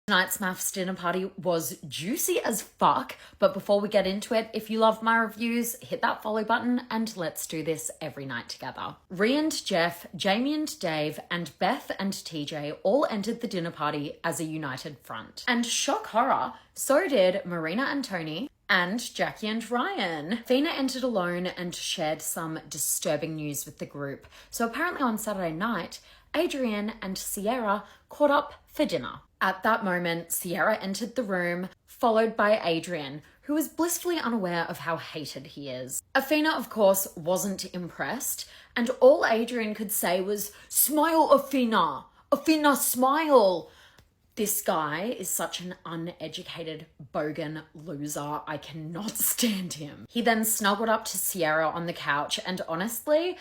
Tonight's MAFS dinner party was juicy as fuck, but before we get into it, if you love my reviews, hit that follow button and let's do this every night together. Rhea and Jeff, Jamie and Dave, and Beth and TJ all entered the dinner party as a united front. And shock horror, so did Marina and Tony, and Jackie and Ryan. Fina entered alone and shared some disturbing news with the group. So apparently on Saturday night, Adrian and Sierra caught up for dinner. At that moment, Sierra entered the room, followed by Adrian, who was blissfully unaware of how hated he is. Afina, of course, wasn't impressed, and all Adrian could say was, "Smile, Afina! Afina, smile!" This guy is such an uneducated bogan loser. I cannot stand him. He then snuggled up to Sierra on the couch, and honestly,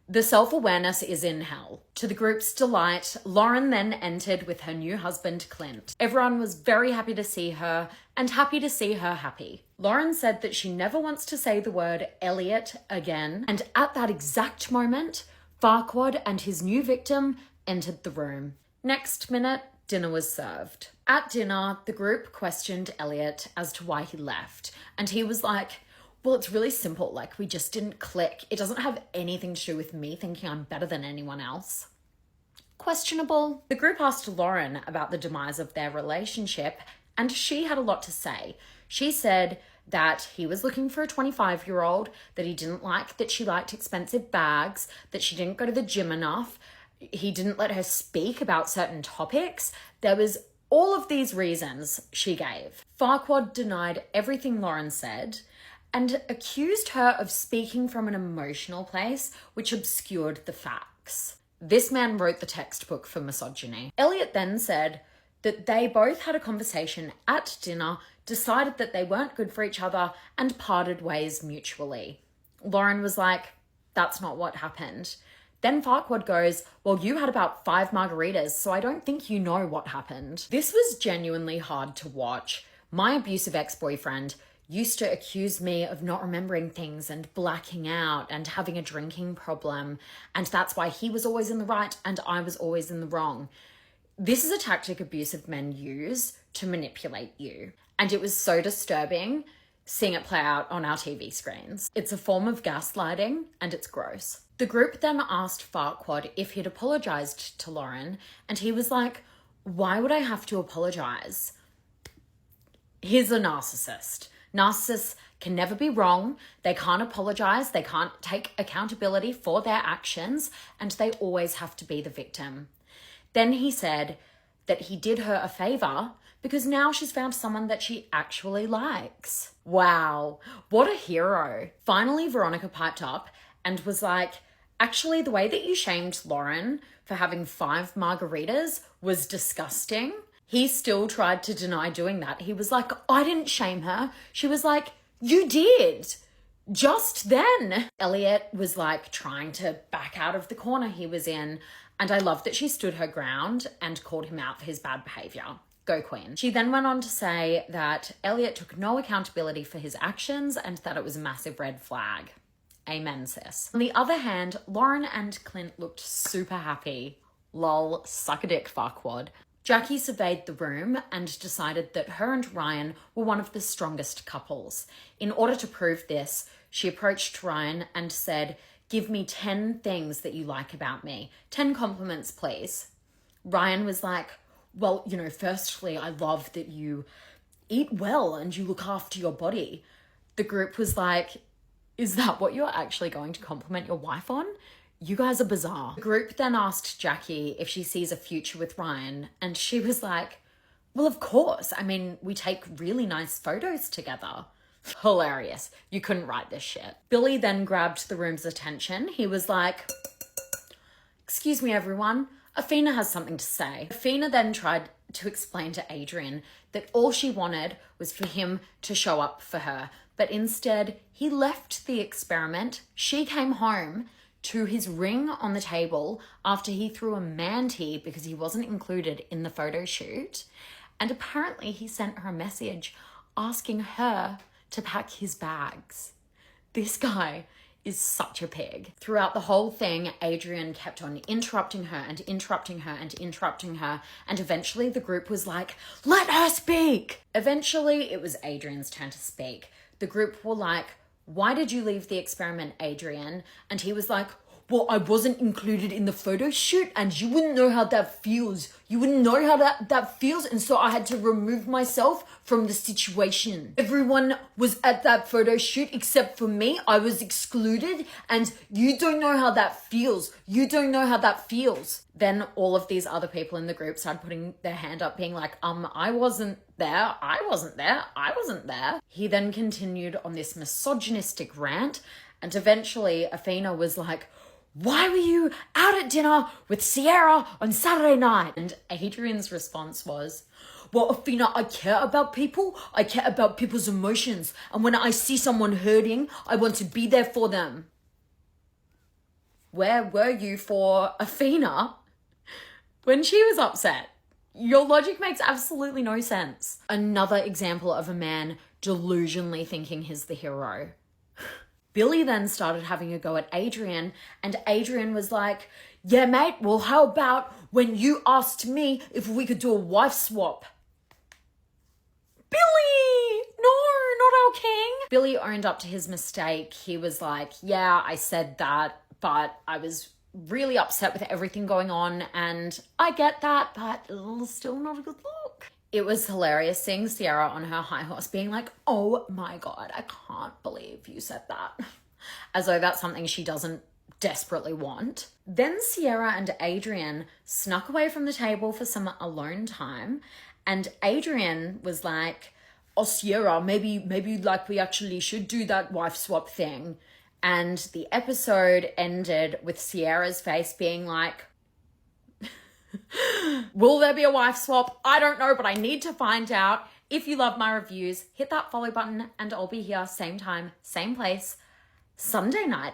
the self-awareness is in hell. To the group's delight, Lauren then entered with her new husband, Clint. Everyone was very happy to see her and happy to see her happy. Lauren said that she never wants to say the word Elliot again, and at that exact moment, Farquaad and his new victim entered the room. Next minute, dinner was served. At dinner, the group questioned Elliot as to why he left, and he was like, "Well, it's really simple. Like, we just didn't click. It doesn't have anything to do with me thinking I'm better than anyone else." Questionable. The group asked Lauren about the demise of their relationship, and she had a lot to say. She said that he was looking for a 25-year-old, that he didn't like that she liked expensive bags, that she didn't go to the gym enough, he didn't let her speak about certain topics. There was all of these reasons she gave. Farquaad denied everything Lauren said and accused her of speaking from an emotional place, which obscured the facts. This man wrote the textbook for misogyny. Elliot then said that they both had a conversation at dinner, decided that they weren't good for each other, and parted ways mutually. Lauren was like, "That's not what happened." Then Farquaad goes, "Well, you had about 5 margaritas, so I don't think you know what happened." This was genuinely hard to watch. My abusive ex-boyfriend used to accuse me of not remembering things and blacking out and having a drinking problem, and that's why he was always in the right and I was always in the wrong. This is a tactic abusive men use to manipulate you, and it was so disturbing seeing it play out on our TV screens. It's a form of gaslighting and it's gross. The group then asked Farquaad if he'd apologized to Lauren, and he was like, "Why would I have to apologize?" He's a narcissist. Narcissists can never be wrong. They can't apologize. They can't take accountability for their actions, and they always have to be the victim. Then he said that he did her a favor because now she's found someone that she actually likes. Wow, what a hero. Finally, Veronica piped up and was like, "Actually, the way that you shamed Lauren for having 5 margaritas was disgusting." He still tried to deny doing that. He was like, "I didn't shame her." She was like, "You did. Just then." Elliot was like trying to back out of the corner he was in. And I love that she stood her ground and called him out for his bad behavior. Go queen. She then went on to say that Elliot took no accountability for his actions and that it was a massive red flag. Amen, sis. On the other hand, Lauren and Clint looked super happy. Lol, suck a dick, Farquaad. Jackie surveyed the room and decided that her and Ryan were one of the strongest couples. In order to prove this, she approached Ryan and said, "Give me 10 things that you like about me. 10 compliments, please." Ryan was like, "Well, firstly, I love that you eat well and you look after your body." The group was like, "Is that what you're actually going to compliment your wife on? You guys are bizarre." The group then asked Jackie if she sees a future with Ryan, and she was like, "Well, of course. I mean, we take really nice photos together." Hilarious. You couldn't write this shit. Billy then grabbed the room's attention. He was like, "Excuse me, everyone. Afina has something to say." Afina then tried to explain to Adrian that all she wanted was for him to show up for her, but instead he left the experiment. She came home to his ring on the table after he threw a manatee because he wasn't included in the photo shoot. And apparently he sent her a message asking her to pack his bags. This guy is such a pig. Throughout the whole thing, Adrian kept on interrupting her and interrupting her and interrupting her, and eventually the group was like, let her speak! Eventually, it was Adrian's turn to speak. The group were like, why did you leave the experiment, Adrian? And he was like, well, I wasn't included in the photo shoot and you wouldn't know how that feels. You wouldn't know how that feels, and so I had to remove myself from the situation. Everyone was at that photo shoot except for me. I was excluded, and you don't know how that feels. You don't know how that feels. Then all of these other people in the group started putting their hand up being like, I wasn't there. I wasn't there. I wasn't there. He then continued on this misogynistic rant, and eventually Athena was like, why were you out at dinner with Sierra on Saturday night? And Adrian's response was, well, Athena, I care about people. I care about people's emotions. And when I see someone hurting, I want to be there for them. Where were you for Athena when she was upset? Your logic makes absolutely no sense. Another example of a man delusionally thinking he's the hero. Billy then started having a go at Adrian, and Adrian was like, yeah, mate, well, how about when you asked me if we could do a wife swap? Billy! No, not our king. Billy owned up to his mistake. He was like, yeah, I said that, but I was really upset with everything going on, and I get that, but still not a good look. It was hilarious seeing Sierra on her high horse being like, oh my God, I can't believe you said that. As though that's something she doesn't desperately want. Then Sierra and Adrian snuck away from the table for some alone time, and Adrian was like, oh Sierra, maybe like we actually should do that wife swap thing. And the episode ended with Sierra's face being like, will there be a wife swap? I don't know, but I need to find out. If you love my reviews, hit that follow button and I'll be here same time, same place, Sunday night.